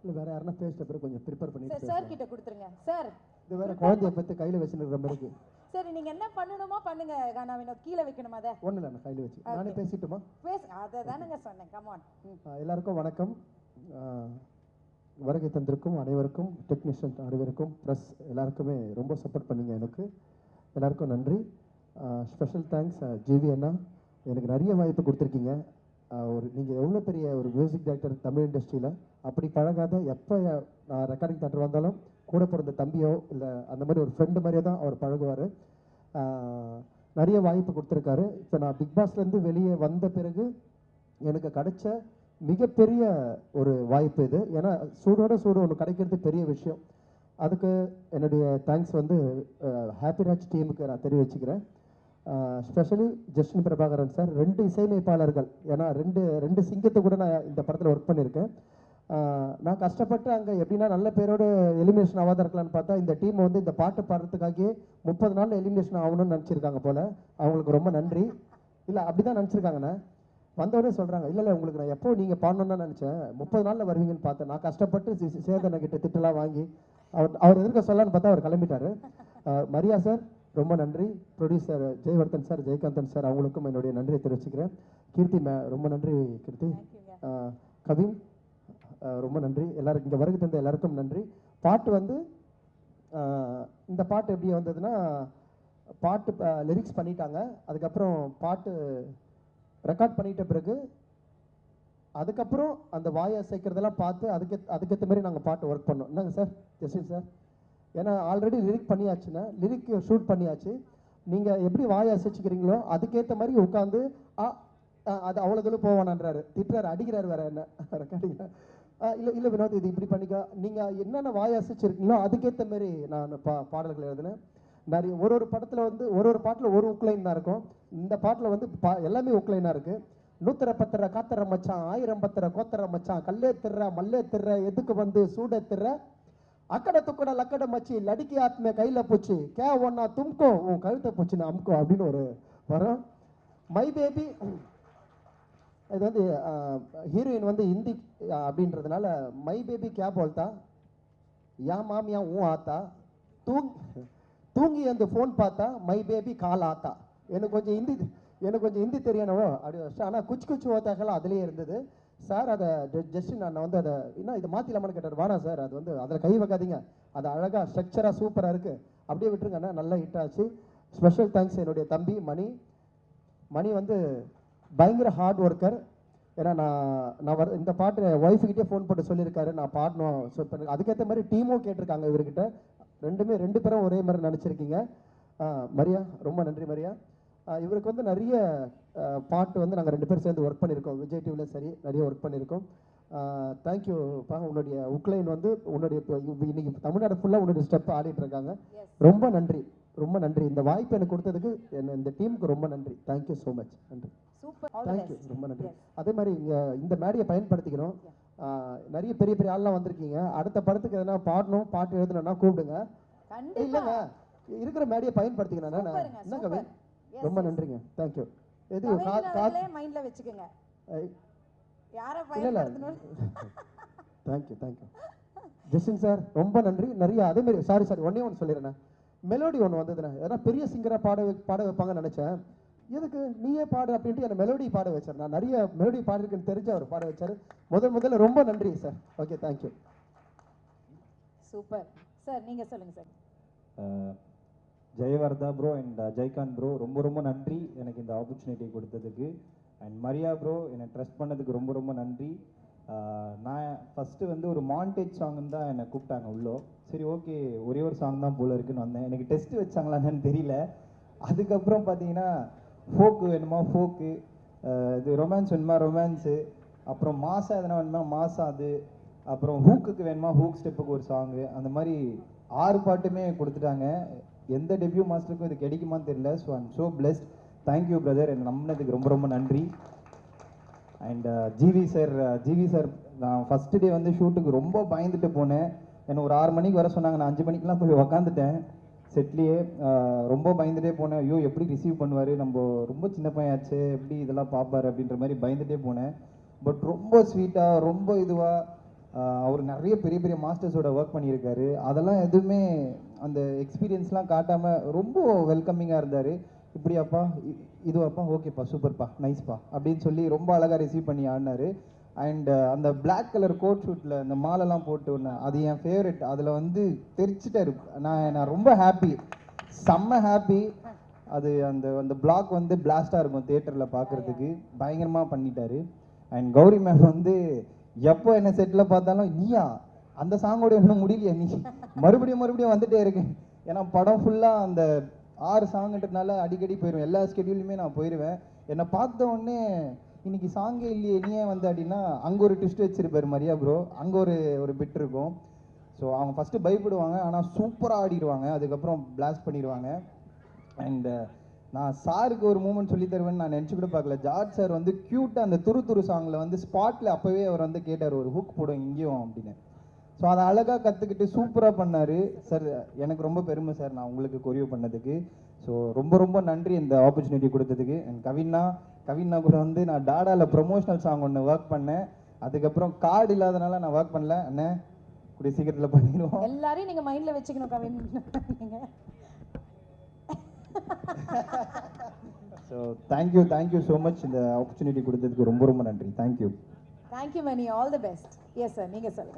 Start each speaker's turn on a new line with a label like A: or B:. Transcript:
A: இல்லை வேற யாருன்னா பேசிட்ட பிறகு கொஞ்சம் ப்ரிப்பேர் பண்ணிட்டு
B: சார் கிட்ட கொடுத்துருங்க சார்.
A: இது வேற குழந்தைய பற்றி கையில் வச்சுருக்கிற மாதிரி இருக்கு.
B: சரி நீங்க என்ன பண்ணணுமோ பண்ணுங்க கானா வினோத். கீழே வைக்கணுமா அதை?
A: ஒன்றும் இல்லை, நான் கையில் வச்சு நானே பேசிட்டுமா?
B: அதை தானுங்க சொன்னேன். கமான்.
A: எல்லாருக்கும் வணக்கம். வருகை தந்திருக்கும் அனைவருக்கும், டெக்னீஷியன் அனைவருக்கும், ப்ளஸ் எல்லாருக்குமே ரொம்ப சப்போர்ட் பண்ணீங்க. எனக்கு எல்லாருக்கும் நன்றி. ஸ்பெஷல் தேங்க்ஸ் ஜிவி அண்ணா, எனக்கு நிறைய வாய்ப்பு கொடுத்துருக்கீங்க. நீங்கள் எவ்வளோ பெரிய ஒரு மியூசிக் டைரக்டர் தமிழ் இண்டஸ்ட்ரியில், அப்படி பழகாத எப்போ நான் ரெக்கார்டிங் தேட்டர் வந்தாலும் கூட பிறந்த தம்பியோ இல்லை அந்த மாதிரி ஒரு ஃப்ரெண்டு மாதிரியே தான் அவர் பழகுவார். நிறைய வாய்ப்பு கொடுத்துருக்காரு. இப்போ நான் பிக் பாஸ்லேருந்து வெளியே வந்த பிறகு எனக்கு கிடைச்ச மிகப்பெரிய ஒரு வாய்ப்பு இது. ஏன்னா சூடோட சூடு ஒன்று கிடைக்கிறது பெரிய விஷயம். அதுக்கு என்னுடைய தேங்க்ஸ் ஹாப்பிராஜ் டீமுக்கு நான் தெரிவிச்சுக்கிறேன். ஸ்பெஷலி ஜஸ்டின் பிரபாகரன் சார், 2 இசையமைப்பாளர்கள். ஏன்னா ரெண்டு சிங்கத்தை கூட நான் இந்த படத்தில் ஒர்க் பண்ணியிருக்கேன். நான் கஷ்டப்பட்டு அங்கே எப்படின்னா நல்ல பேரோடு எலிமினேஷன் ஆகாத இருக்கலான்னு பார்த்தா, இந்த டீம் இந்த பாட்டு பாடுறதுக்காகவே 30 நாளில் எலிமினேஷன் ஆகணும்னு நினச்சிருக்காங்க போல். அவங்களுக்கு ரொம்ப நன்றி. இல்லை அப்படி தான் நினச்சிருக்காங்கண்ணே. வந்தவொடனே சொல்கிறாங்க, இல்லை உங்களுக்கு நான் எப்போ நீங்கள் பாடணுன்னு தான் நினச்சேன், 30 நாளில் வருவீங்கன்னு பார்த்தேன். நான் கஷ்டப்பட்டு சேதனை கிட்ட திட்டலாம் வாங்கி அவர் எதிர்க்க சொல்லலான்னு பார்த்தா அவர் கிளம்பிட்டார். மரியா சார் ரொம்ப நன்றி. Producer Jayewardene sir, Jayakanthan sir, அவங்களுக்கும் என்னுடைய நன்றியை தெரிவிச்சுக்கிறேன். கீர்த்தி ரொம்ப நன்றி கீர்த்தி. கவின் ரொம்ப நன்றி. எல்லாரும் இங்கே வருகை தந்த எல்லாருக்கும் நன்றி. பாட்டு இந்த பாட்டு எப்படி வந்ததுன்னா, பாட்டு லிரிக்ஸ் பண்ணிட்டாங்க. அதுக்கப்புறம் பாட்டு ரெக்கார்ட் பண்ணிட்ட பிறகு அதுக்கப்புறம் அந்த வாயை அசைக்கிறதெல்லாம் பார்த்து அதுக்கேற்ற மாதிரி நாங்கள் பாட்டு ஒர்க் பண்ணோம். என்னங்க சார் ஜஸ்டின் சார்? ஏன்னா ஆல்ரெடி லிரிக் பண்ணியாச்சுன்னா, லிரிக் ஷூட் பண்ணியாச்சு. நீங்கள் எப்படி வாயை அசைச்சிக்கிறீங்களோ அதுக்கேற்ற மாதிரி உட்காந்து அது அவ்வளோ தூரம் போவானான்றாரு, திட்டுறாரு, அடிக்கிறாரு வேற என்ன ரெக்கார்டிங்க. இல்லை வினோத் இது இப்படி பண்ணிக்க, நீங்கள் என்னென்ன வாயை அசைச்சிருக்கீங்களோ அதுக்கேற்ற மாதிரி நான் பாடல்கள் எழுதினேன். நிறைய ஒரு படத்தில் ஒரு பாட்டில் ஒரு உக்லைன் தான் இருக்கும். இந்த பாட்டில் எல்லாமே உக்லைனாக இருக்குது. 100 பத்திர காத்தர மச்சான், 1000 பத்திர கோத்தர மச்சான், கல்லே திர்ற மல்லே திர்ற எதுக்கு சூட திர்ற, அக்கடை துக்கட லக்கடை மச்சி லடிக்கி ஆத்மே கையில் போச்சு, கே ஒன்னா தும்கோ உன் கழுத்தை போச்சுன்னு அமுக்கோ அப்படின்னு ஒரு வரும். மை பேபி இது ஹீரோயின் ஹிந்தி அப்படின்றதுனால மை பேபி கே போல்தா, யா மாமியா ஊ ஆத்தா, தூங்கி அந்த ஃபோன் பார்த்தா மை பேபி கால் ஆத்தா. எனக்கு கொஞ்சம் ஹிந்தி தெரியணவோ அப்படி வச்சு. ஆனால் குச்சு ஓத்தாக்கெல்லாம் அதுலேயே இருந்தது சார். அதை ஜஸ்டின் நான் அதை இன்னும் இதை மாற்றிலாமான்னு கேட்டார். வாடா சார், அது அதில் கை வைக்காதீங்க, அது அழகாக ஸ்ட்ரக்சராக சூப்பராக இருக்குது, அப்படியே விட்டுருங்கண்ணா. நல்லா ஹிட் ஆச்சு. ஸ்பெஷல் தேங்க்ஸ் என்னுடைய தம்பி மணி. பயங்கர ஹார்ட் ஒர்க்கர். ஏன்னா நான் இந்த பாட்டு ஒய்ஃபுக்கிட்டே ஃபோன் போட்டு சொல்லியிருக்காரு நான் பாடணும். ஸோ இப்போ அதுக்கேற்ற மாதிரி டீமும் கேட்டிருக்காங்க இவர்கிட்ட. 2 பேரும் ஒரே மாதிரி நினச்சிருக்கீங்க. மரியா ரொம்ப நன்றி மரியா. இவருக்கு நிறைய பாட்டு நாங்கள் 2 பேரும் சேர்ந்து ஒர்க் பண்ணியிருக்கோம். விஜய் டிவியில் சரி நிறைய ஒர்க் பண்ணியிருக்கோம். தேங்க்யூப்பா. உன்னுடைய உக்லைன் உன்னுடைய இன்னைக்கு தமிழ்நாடு ஃபுல்லாக உன்னுடைய ஸ்டெப் ஆடிட்டு இருக்காங்க. ரொம்ப நன்றி, ரொம்ப நன்றி. இந்த வாய்ப்பு எனக்கு கொடுத்ததுக்கு இந்த டீமுக்கு ரொம்ப நன்றி. Thank you so much. நன்றி, தேங்க்யூ, ரொம்ப நன்றி. அதே மாதிரி இந்த மேடையை பயன்படுத்திக்கணும். நிறைய பெரிய பெரிய ஆள்லாம் வந்திருக்கீங்க. அடுத்த படத்துக்கு எதனா பாடணும், பாட்டு எழுதணும்னா கூப்பிடுங்க. இல்லைங்க, இருக்கிற மேடையை பயன்படுத்திக்கணும். என்ன கவி? ரொம்ப நன்றிங்க. தேங்க்யூ. எது
B: மைண்ட்ல வெச்சுக்கங்க.
A: இல்ல தேங்க்யூ ஜஸ்டின் சார், ரொம்ப நன்றி. நிறைய அதே மாதிரி சாரி ஒன்னே ஒன்று சொல்லிடுறேன். மெலோடி ஒன்று வந்ததுண்ணே. ஏன்னா பெரிய சிங்கராக பாட வைப்பாங்கன்னு நினச்சேன். எதுக்கு நீயே பாடு அப்படின்ட்டு என்னை மெலோடி பாட வச்சார். நான் நிறைய மெலோடி பாடிருக்குன்னு தெரிஞ்சு அவர் பாட வச்சார். முதல்ல ரொம்ப நன்றி sir. Okay, thank you.
B: Super sir. நீங்கள் சொல்லுங்கள் sir.
C: Jayavardha bro and Jayakanth bro ரொம்ப நன்றி எனக்கு இந்த ஆப்பர்ச்சுனிட்டி கொடுத்ததுக்கு. அண்ட் மரியா ப்ரோ என்னை ட்ரஸ்ட் பண்ணதுக்கு ரொம்ப நன்றி. நான் ஃபஸ்ட்டு ஒரு மாண்டேஜ் சாங்குன்னு தான் என்னை கூப்பிட்டாங்க உள்ளோ. சரி ஓகே, ஒரே ஒரு சாங் தான் போல இருக்குன்னு வந்தேன். எனக்கு டெஸ்ட் வச்சாங்களான்னு தெரியல. அதுக்கப்புறம் பார்த்தீங்கன்னா ஃபோக்கு வேணுமா ஃபோக்கு, இது ரொமான்ஸ் வேணுமா ரொமான்ஸு, அப்புறம் மாசா எதனா வேணுமா மாசா, அது அப்புறம் ஹூக்குக்கு வேணுமா ஹூக் ஸ்டெப்புக்கு ஒரு சாங்கு, அந்த மாதிரி 6 பாட்டுமே கொடுத்துட்டாங்க. எந்த டெபியூ மாஸ்டருக்கும் இது கிடைக்குமான்னு தெரியல. So I'm so blessed. Thank you brother, என்னை நம்பினதுக்கு ரொம்ப நன்றி. அண்ட் ஜிவி சார் நான் ஃபஸ்ட்டு டே ஷூட்டுக்கு ரொம்ப பயந்துட்டு போனேன். என்னை ஒரு 6 மணிக்கு வர சொன்னாங்க. நான் 5 மணிக்கெலாம் போய் உக்காந்துட்டேன் செட்லேயே. ரொம்ப பயந்துட்டே போனேன். ஐயோ எப்படி ரிசீவ் பண்ணுவார், நம்ம ரொம்ப சின்ன பையனாச்சு, எப்படி இதெல்லாம் பார்ப்பார் அப்படின்ற மாதிரி பயந்துட்டே போனேன். பட் ரொம்ப ஸ்வீட்டாக ரொம்ப இதுவாக அவர் நிறைய பெரிய பெரிய மாஸ்டர்ஸோட ஒர்க் பண்ணியிருக்காரு. அதெல்லாம் எதுவுமே அந்த எக்ஸ்பீரியன்ஸ்லாம் காட்டாமல் ரொம்ப வெல்கமிங்காக இருந்தார். இப்படியாப்பா இதுவாப்பா, ஓகேப்பா, சூப்பர்ப்பா, நைஸ்ப்பா அப்படின்னு சொல்லி ரொம்ப அழகாக ரிசீவ் பண்ணி ஆடினார். அண்ட் அந்த பிளாக் கலர் கோட் ஷூட்டில் அந்த மாலெல்லாம் போட்டு ஒன்று, அது என் ஃபேவரெட். அதில் வந்து தெரிச்சிட்டாரு. நான் ரொம்ப ஹாப்பி, செம்ம ஹாப்பி. அது அந்த அந்த பிளாக் வந்து பிளாஸ்டாக இருக்கும் தியேட்டரில் பார்க்குறதுக்கு. பயங்கரமாக பண்ணிட்டாரு. அண்ட் கௌரி மேம் வந்து எப்போ என்ன செட்டில் பார்த்தாலும், நீயா அந்த சாங்கோட இன்னும் முடியலையா, நீ மறுபடியும் வந்துட்டே இருக்கேன். ஏன்னா படம் ஃபுல்லாக அந்த 6 சாங்குன்றதுனால அடிக்கடி போயிடுவேன். எல்லா ஸ்கெடியூலுமே நான் போயிடுவேன். என்னை பார்த்த உடனே இன்னைக்கு சாங்கே இல்லையே, நீ ஏன் வந்து அப்படின்னா, அங்கே ஒரு ட்விஸ்ட் வச்சிருப்பாரு மரியா ப்ரோ. அங்கே ஒரு பிட் இருக்கும். ஸோ அவங்க ஃபஸ்ட்டு பயப்படுவாங்க, ஆனால் சூப்பராக ஆடிடுவாங்க. அதுக்கப்புறம் பிளாஸ்ட் பண்ணிடுவாங்க. அண்ட் நான் சாருக்கு ஒரு மூமெண்ட் சொல்லி தருவேன்னு நான் நினச்சி கூட பார்க்கல. ஜார்ஜ் சார் வந்து க்யூட்டாக அந்த துரு சாங்கில் வந்து ஸ்பாட்டில் அப்போவே அவர் வந்து கேட்டார், ஒரு ஹுக் போடும் இங்கேயும் அப்படின்னு. ஸோ அதை அழகாக கற்றுக்கிட்டு சூப்பராக பண்ணார் சார். எனக்கு ரொம்ப பெருமை சார் நான் உங்களுக்கு கொரியோ பண்ணதுக்கு. ஸோ ரொம்ப நன்றி இந்த ஆப்பர்ச்சுனிட்டி கொடுத்ததுக்கு. அண்ட் கவின்னா கூட வந்து நான் டாடாவில் ப்ரொமோஷனல் சாங் ஒன்று ஒர்க் பண்ணேன். அதுக்கப்புறம் கார்டு இல்லாதனால நான் ஒர்க் பண்ணல. அண்ணே கூடிய சீக்கிரத்தில் பண்ணிடுவோம்.
B: எல்லாரையும் நீங்க மைண்ட்ல வச்சுக்கணும் கவின். நீங்க
C: ஸோ தேங்க்யூ ஸோ மச் இந்த ஆப்பர்ச்சுனிட்டி கொடுத்ததுக்கு ரொம்ப நன்றி. Thank you
B: thank you Mani, all the best. Yes sir, நீங்க சொல்லுங்க.